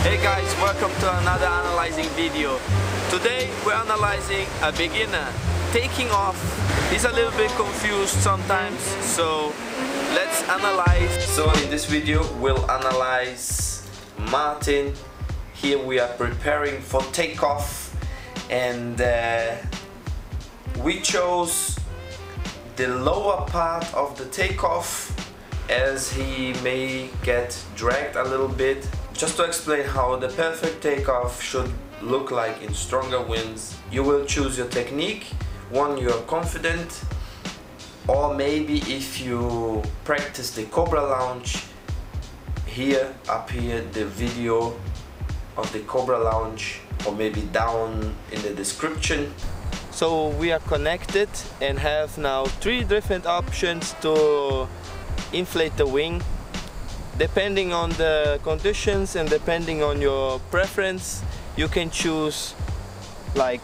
Hey guys, welcome to another analyzing video. Today we're analyzing a beginner taking off. He's a little bit confused sometimes, so let's analyze. So in this video we'll analyze Martin. Here we are preparing for takeoff, and we chose the lower part of the takeoff as he may get dragged a little bit. Just to explain how the perfect takeoff should look like in stronger winds, you will choose your technique, one you are confident, or maybe if you practice the Cobra launch, up here the video of the Cobra launch, or maybe down in the description. So we are connected and have now 3 different options to inflate the wing. Depending on the conditions and depending on your preference, you can choose, like,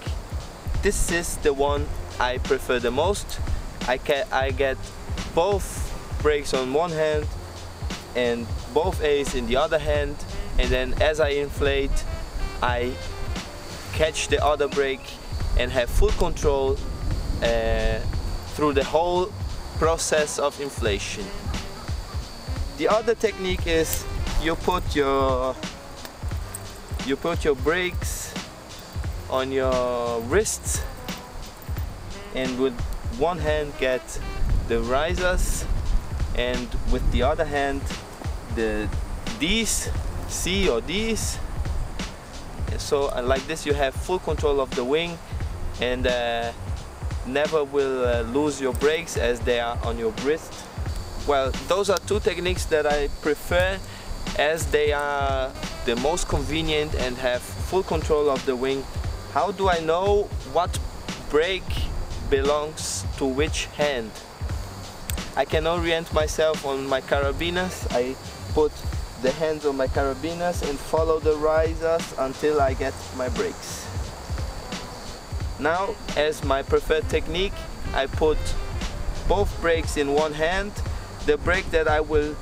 this is the one I prefer the most. I get both brakes on one hand and both A's in the other hand, and then as I inflate I catch the other brake and have full control through the whole process of inflation. The other technique is you put your brakes on your wrists and with one hand get the risers and with the other hand the D's, C or D's. So like this you have full control of the wing and never will lose your brakes as they are on your wrist. Well, those are 2 techniques that I prefer as they are the most convenient and have full control of the wing. How do I know what brake belongs to which hand? I can orient myself on my carabiners. I put the hands on my carabiners and follow the risers until I get my brakes. Now, as my preferred technique, I put both brakes in one hand. The brake that I will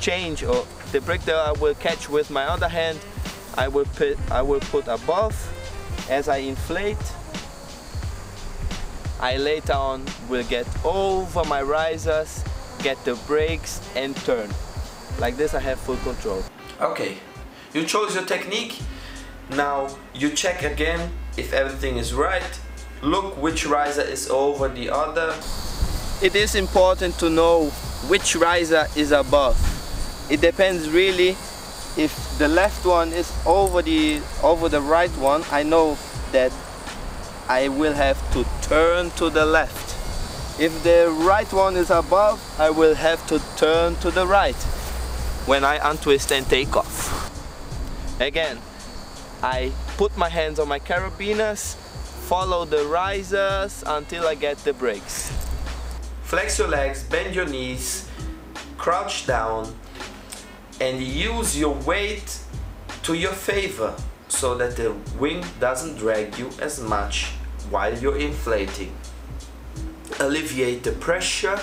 change, or the brake that I will catch with my other hand, I will put above. As I inflate, I later on will get over my risers, get the brakes and turn. Like this I have full control. Okay, you chose your technique. Now you check again if everything is right. Look which riser is over the other. It is important to know which riser is above. It depends really. If the left one is over the right one, I know that I will have to turn to the left. If the right one is above, I will have to turn to the right when I untwist and take off. Again, I put my hands on my carabiners, follow the risers until I get the brakes. Flex your legs, bend your knees, crouch down, and use your weight to your favor so that the wing doesn't drag you as much while you're inflating. Alleviate the pressure.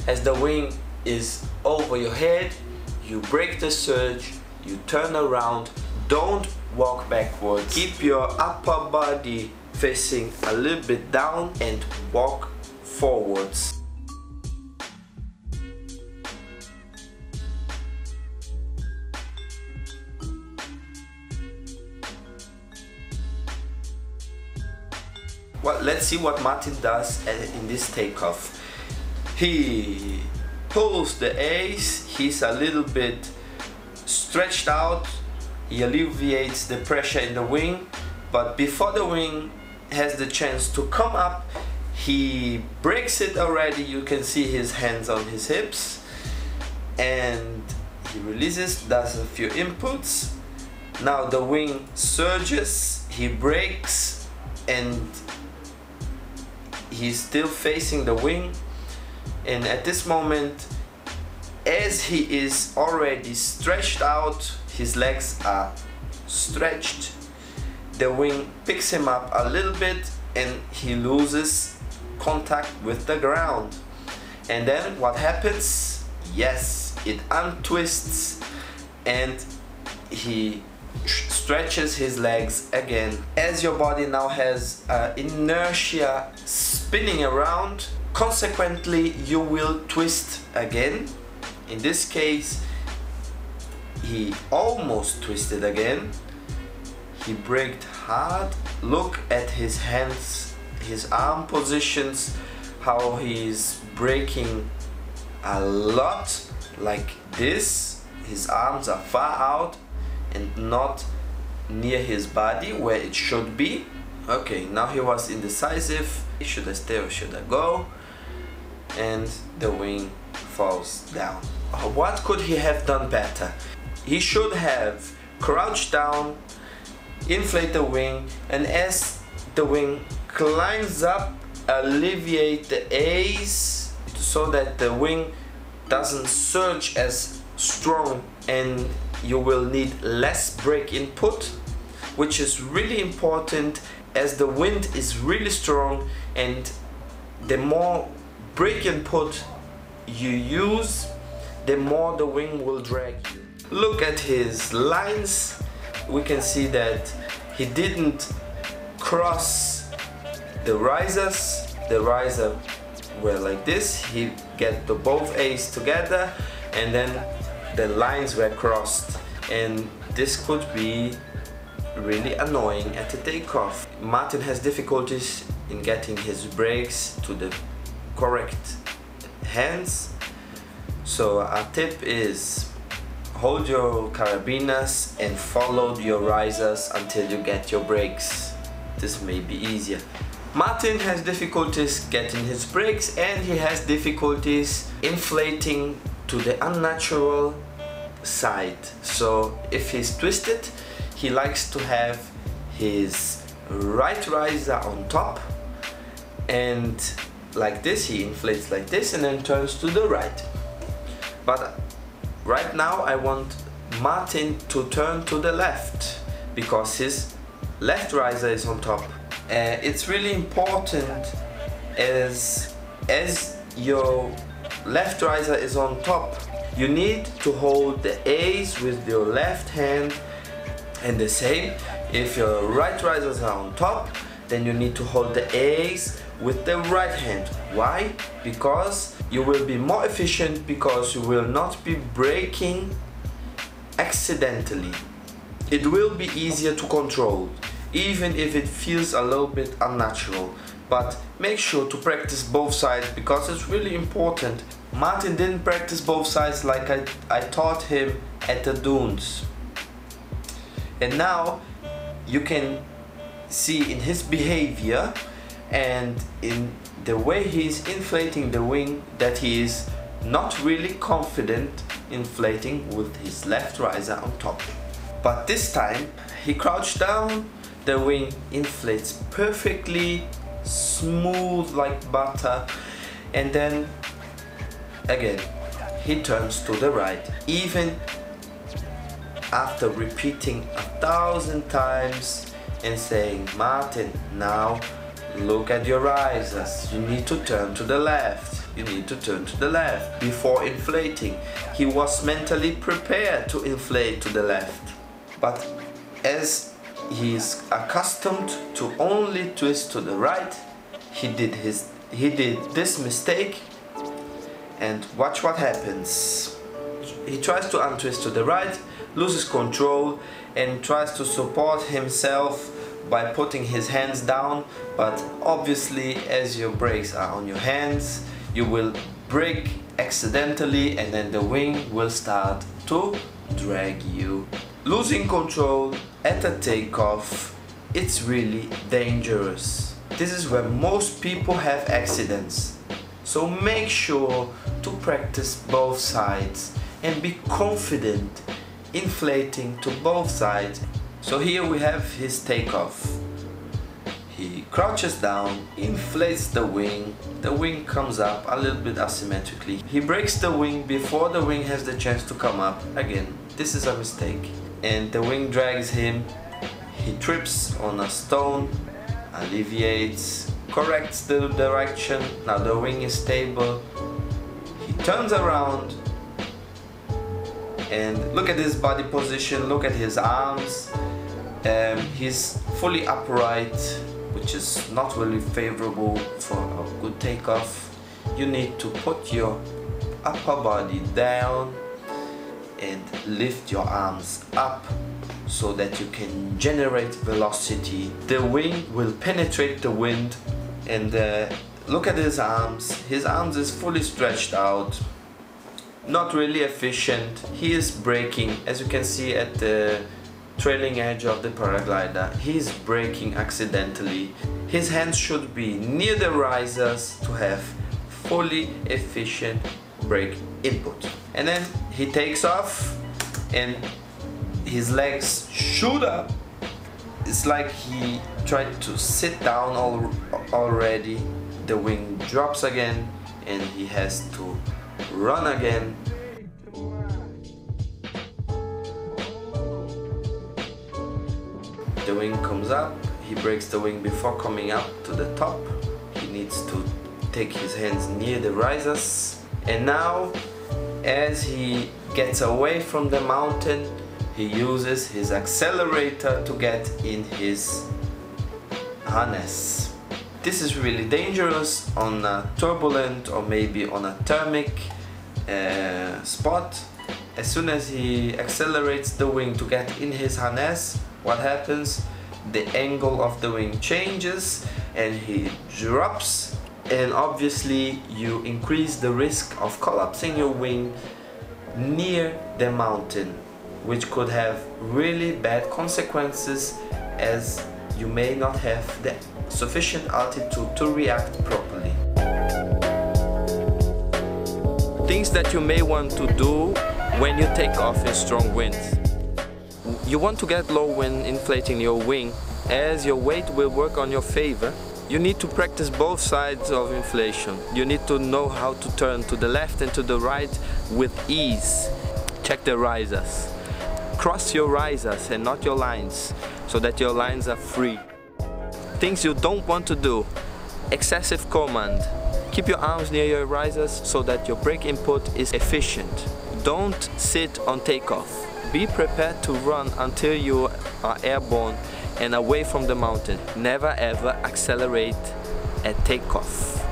As the wing is over your head, you break the surge, you turn around, don't walk backwards. Keep your upper body facing a little bit down and walk forwards. Well, let's see what Martin does in this takeoff. He pulls the A's, he's a little bit stretched out, he alleviates the pressure in the wing, but before the wing has the chance to come up, he breaks it already. You can see his hands on his hips and he releases, does a few inputs. Now the wing surges, he brakes and he's still facing the wing, and at this moment, as he is already stretched out, his legs are stretched, the wing picks him up a little bit and he loses contact with the ground. And then what happens? Yes, it untwists and he stretches his legs again. As your body now has inertia spinning around, consequently you will twist again. In this case, he almost twisted again. He braked hard. Look at his hands, his arm positions, how he's braking a lot like this. His arms are far out and not near his body where it should be. Okay, now he was indecisive. Should I stay or should I go? And the wing falls down. What could he have done better? He should have crouched down, inflate the wing, and as the wing climbs up, alleviate the A's so that the wing doesn't surge as strong and you will need less brake input, which is really important as the wind is really strong, and the more brake input you use, the more the wing will drag you. Look at his lines. We can see that he didn't cross the risers. The riser were like this. He get the both A's together and then the lines were crossed, and this could be really annoying at the takeoff. Martin has difficulties in getting his brakes to the correct hands, so our tip is hold your carabiners and follow your risers until you get your brakes. This may be easier. Martin has difficulties getting his brakes and he has difficulties inflating to the unnatural side. So if he's twisted, he likes to have his right riser on top, and like this he inflates like this and then turns to the right. But right now I want Martin to turn to the left because his left riser is on top. It's really important as your left riser is on top, you need to hold the A's with your left hand, and the same if your right risers are on top, then you need to hold the A's with the right hand. Why? Because you will be more efficient, because you will not be braking accidentally. It will be easier to control, even if it feels a little bit unnatural. But make sure to practice both sides because it's really important. Martin didn't practice both sides like I taught him at the dunes. And now you can see in his behavior and in the way he's inflating the wing that he is not really confident inflating with his left riser on top. But this time he crouched down, the wing inflates perfectly, smooth like butter, and then again he turns to the right. Even after repeating 1,000 times and saying, Martin, now look at your risers, you need to turn to the left, you need to turn to the left before inflating. He was mentally prepared to inflate to the left, but as he's accustomed to only twist to the right, he did this mistake, and watch what happens. He tries to untwist to the right, loses control, and tries to support himself by putting his hands down, but obviously as your brakes are on your hands, you will brake accidentally and then the wing will start to drag you. Losing control at a takeoff, it's really dangerous. This is where most people have accidents. So make sure to practice both sides and be confident inflating to both sides. So here we have his takeoff. He crouches down, inflates the wing comes up a little bit asymmetrically. He breaks the wing before the wing has the chance to come up. Again, this is a mistake. And the wing drags him. He trips on a stone, alleviates, corrects the direction. Now the wing is stable. He turns around And look at his body position, look at his arms. He's fully upright, which is not really favorable for a good takeoff. You need to put your upper body down and lift your arms up so that you can generate velocity. The wing will penetrate the wind. And look at his arms. His arms is fully stretched out. Not really efficient. He is braking, as you can see at the trailing edge of the paraglider. He is braking accidentally. His hands should be near the risers to have fully efficient brake input. And then he takes off and his legs shoot up. It's like he tried to sit down already. The wing drops again and he has to run again. The wing comes up, he breaks the wing before coming up to the top. He needs to take his hands near the risers. And now, as he gets away from the mountain, he uses his accelerator to get in his harness. This is really dangerous on a turbulent or maybe on a thermic spot. As soon as he accelerates the wing to get in his harness, what happens? The angle of the wing changes and he drops, and obviously you increase the risk of collapsing your wing near the mountain, which could have really bad consequences, as you may not have the sufficient altitude to react properly. Things that you may want to do when you take off in strong winds. You want to get low when inflating your wing, as your weight will work on your favor. You need to practice both sides of inflation. You need to know how to turn to the left and to the right with ease. Check the risers. Cross your risers and not your lines, so that your lines are free. Things you don't want to do. Excessive command. Keep your arms near your risers so that your brake input is efficient. Don't sit on takeoff. Be prepared to run until you are airborne and away from the mountain. Never ever accelerate at takeoff.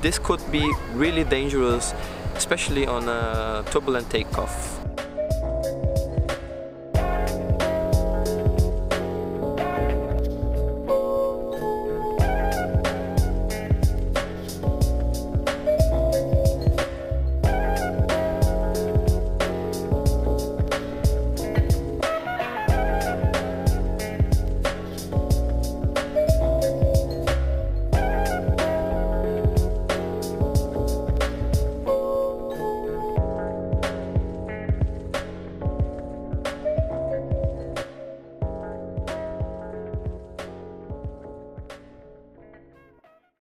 This could be really dangerous, especially on a turbulent takeoff.